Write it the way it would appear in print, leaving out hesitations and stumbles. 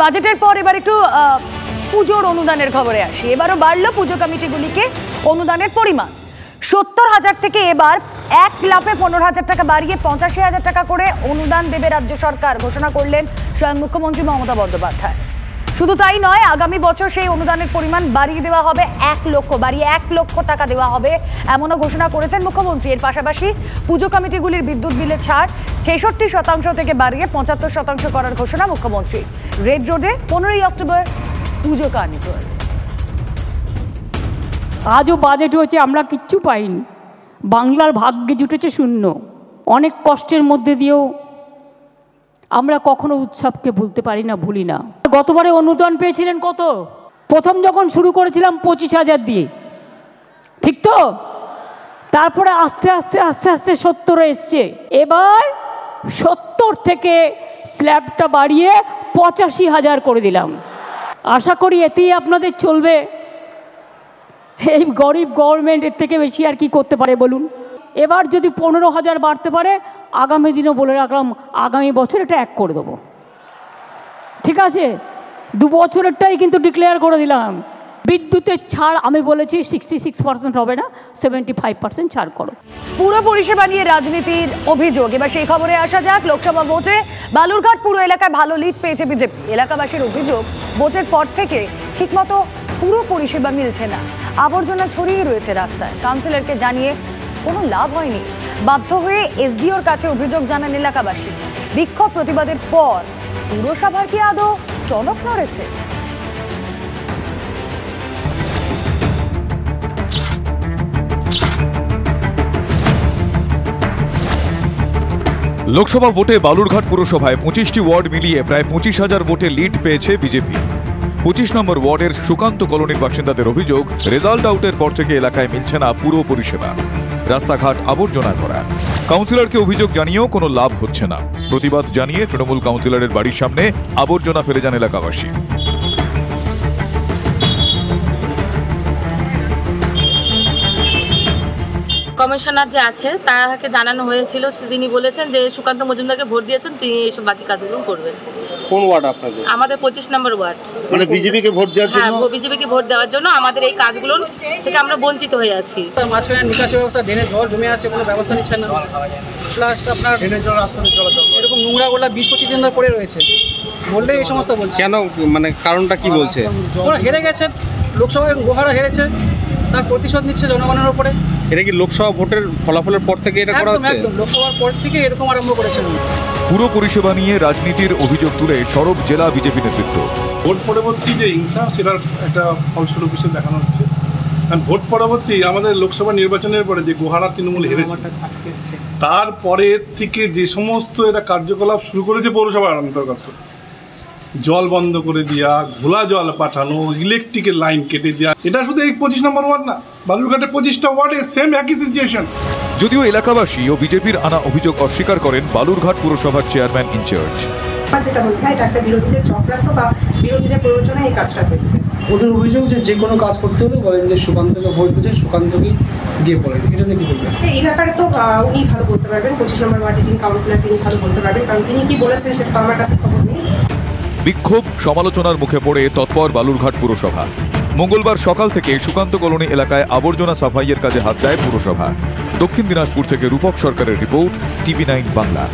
বাজেটের পর এবার একটু পুজোর অনুদানের খবরে আসি। এবারও বাড়লো পুজো কমিটিগুলিকে অনুদানের পরিমাণ। ৭০,০০০ থেকে এবার ১ লাফে ১৫,০০০ টাকা বাড়িয়ে ৮৫,০০০ টাকা করে অনুদান দেবে রাজ্য সরকার, ঘোষণা করলেন স্বয়ং মুখ্যমন্ত্রী মমতা বন্দ্যোপাধ্যায়। শুধু তাই নয়, আগামী বছর সেই অনুদানের পরিমাণ বাড়িয়ে দেওয়া হবে ১ লক্ষ, বাড়িয়ে ১ লক্ষ টাকা দেওয়া হবে, এমনও ঘোষণা করেছেন মুখ্যমন্ত্রী। এর পাশাপাশি পুজো কমিটিগুলির বিদ্যুৎ বিলে ছাড় ৬৬% থেকে বাড়িয়ে ৭৫% করার ঘোষণা মুখ্যমন্ত্রী। রেড রোডে ১৫ই অক্টোবর পুজো কার্নিভাল। আজও বাজেট হয়েছে, আমরা কিচ্ছু পাইনি। বাংলার ভাগ্যে জুটেছে শূন্য। অনেক কষ্টের মধ্যে দিয়েও আমরা কখনো উৎসবকে ভুলতে পারি না, ভুলি না। গতবারে অনুদান পেয়েছিলেন কত? প্রথম যখন শুরু করেছিলাম ২৫,০০০ দিয়ে, ঠিক তো? তারপরে আস্তে আস্তে আস্তে আস্তে ৭০ এসছে। এবার ৭০ থেকে স্ল্যাবটা বাড়িয়ে ৮৫,০০০ করে দিলাম। আশা করি এতেই আপনাদের চলবে। এই গরিব গভর্নমেন্ট এর থেকে বেশি আর কি করতে পারে বলুন? এবার যদি ১৫,০০০ বাড়তে পারে, আগামী দিনও বলে রাখলাম, আগামী বছর এটা ১ করে দেবো, ঠিক আছে? ২ বছরেরটাই কিন্তু ডিক্লেয়ার করে দিলাম। বিদ্যুতের ছাড় আমি বলেছি 66% হবে না, 75% ছাড় করো। পুরো পরিষেবা নিয়ে রাজনীতির অভিযোগ। এবার সেই খবরে আসা যাক। লোকসভা ভোটে বালুরঘাট পুরো এলাকায় ভালো লিড পেয়েছে বিজেপি। এলাকাবাসীর অভিযোগ, ভোটের পর থেকে ঠিকমতো পুরো পরিষেবা মিলছে না, আবর্জনা ছড়িয়ে রয়েছে রাস্তায়। কাউন্সিলরকে জানিয়ে কোনো লাভ হয়নি। বাধ্য হয়ে এসডিওর কাছে অভিযোগ জানান এলাকাবাসী। বিক্ষোভ প্রতিবাদের পর পুরসভার কি আদৌ টনক নড়েছে? লোকসভা ভোটে বালুরঘাট পুরসভায় ২৫টি ওয়ার্ড মিলিয়ে প্রায় ২৫,০০০ ভোটে লিড পেয়েছে বিজেপি। ২৫ নম্বর ওয়ার্ডের সুকান্ত কলোনির বাসিন্দাদের অভিযোগ, রেজাল্ট আউটের পর থেকে এলাকায় মিলছে না পুরো পরিষেবা। রাস্তাঘাট আবর্জনা করা। কাউন্সিলরকে অভিযোগ জানিয়েও কোনো লাভ হচ্ছে না। প্রতিবাদ জানিয়ে তৃণমূল কাউন্সিলরের বাড়ির সামনে আবর্জনা ফেলে যান এলাকাবাসী। কমিশনার যে আছে তাকে জানানো হয়েছিল, তিনি বলেছেন যে সুকান্ত মজুমদারকে ভোট দিয়েছেন, তিনি এইসব বাকি কাজগুলো করবেন। কোন ওয়ার্ড আপনাদের? আমাদের ২৫ নম্বর ওয়ার্ড। মানে বিজেপিকে ভোট দেওয়ার জন্য? হ্যাঁ, বিজেপিকে ভোট দেওয়ার জন্য আমাদের এই কাজগুলো থেকে আমরা বঞ্চিত হয়ে যাচ্ছি। মাঝখানে নিকাশি ব্যবস্থা, ড্রেনে জল জমে আছে, কোনো ব্যবস্থা নিচ্ছেন না। প্লাস আপনার ড্রেনের জল রাস্তাতে চলাচল এরকম নোংরাগুলো ২০-২৫ দিন ধরে পড়ে রয়েছে। বললে এই সমস্ত বলছে। কেন, মানে কারণটা কি বলছে? ওরা হেরে গেছে, লোকসভায় গোহারা হেরেছে, তার প্রতিশোধ নিচ্ছে জনগণের উপরে। এটা কি লোকসভা ভোটের ফলাফলের পর থেকে এটা করা হচ্ছে? একদম লোকসভার পর থেকে এরকম আরম্ভ করেছেন। পুরো পরিষেবা নিয়ে রাজনীতির অভিযোগ তুলে সরব জেলা বিজেপি নেতৃত্ব। ভোট পরবর্তী যে হিংসা, সেটার একটা ফলস্বরূপ হিসেবে দেখানো হচ্ছে। কারণ ভোট পরবর্তী আমাদের লোকসভা নির্বাচনের পরে যে গোহারা তৃণমূল হেরেছে, তারপরের থেকে যে সমস্ত এরা কার্যকলাপ শুরু করেছে পৌরসভার অন্তর্গত, জল বন্ধ করে দেওয়া, ঘোলা জল পাঠানো, ইলেকট্রিকের লাইন কেটে দেওয়া, এটা শুধু এই ২৫ নম্বর ওয়ার্ড না, বালুরঘাটের ২৫টা ওয়ার্ডে সেম একই সিচুয়েশন। যদিও এলাকাবাসী ও বিজেপির আনা অভিযোগ অস্বীকার করেন বালুরঘাট পুরসভার চেয়ারম্যান ইনচার্জ। যেটা বলতে হয়, এটা একটা বিরোধীদের চক্রান্ত বা বিরোধীদের প্ররোচনায় এই কাজটা হয়েছে। ওদের অভিযোগ যে কোনো কাজ করতে হলে বলেন যে সুকান্তকে ভোট দিতে, সুকান্তকে গিয়ে পড়েন। এটা নিয়ে কি বলবেন? এই ব্যাপারে তো উনি ভালো বলতে পারবেন, ২৫ নম্বর ওয়ার্ডে যিনি কাউন্সিলর তিনি ভালো বলতে পারবেন, কারণ তিনি কি বলেছেন সেটা তো আমার কাছে খবর নেই। বিক্ষোভ সমালোচনার মুখে পড়ে তৎপর বালুরঘাট পুরসভা। মঙ্গলবার সকাল থেকে সুকান্ত কলোনি এলাকায় আবর্জনা সাফাইয়ের কাজে হাত দেয় পুরসভা। দক্ষিণ দিনাজপুর থেকে রূপক সরকারের রিপোর্ট, TV9 বাংলা।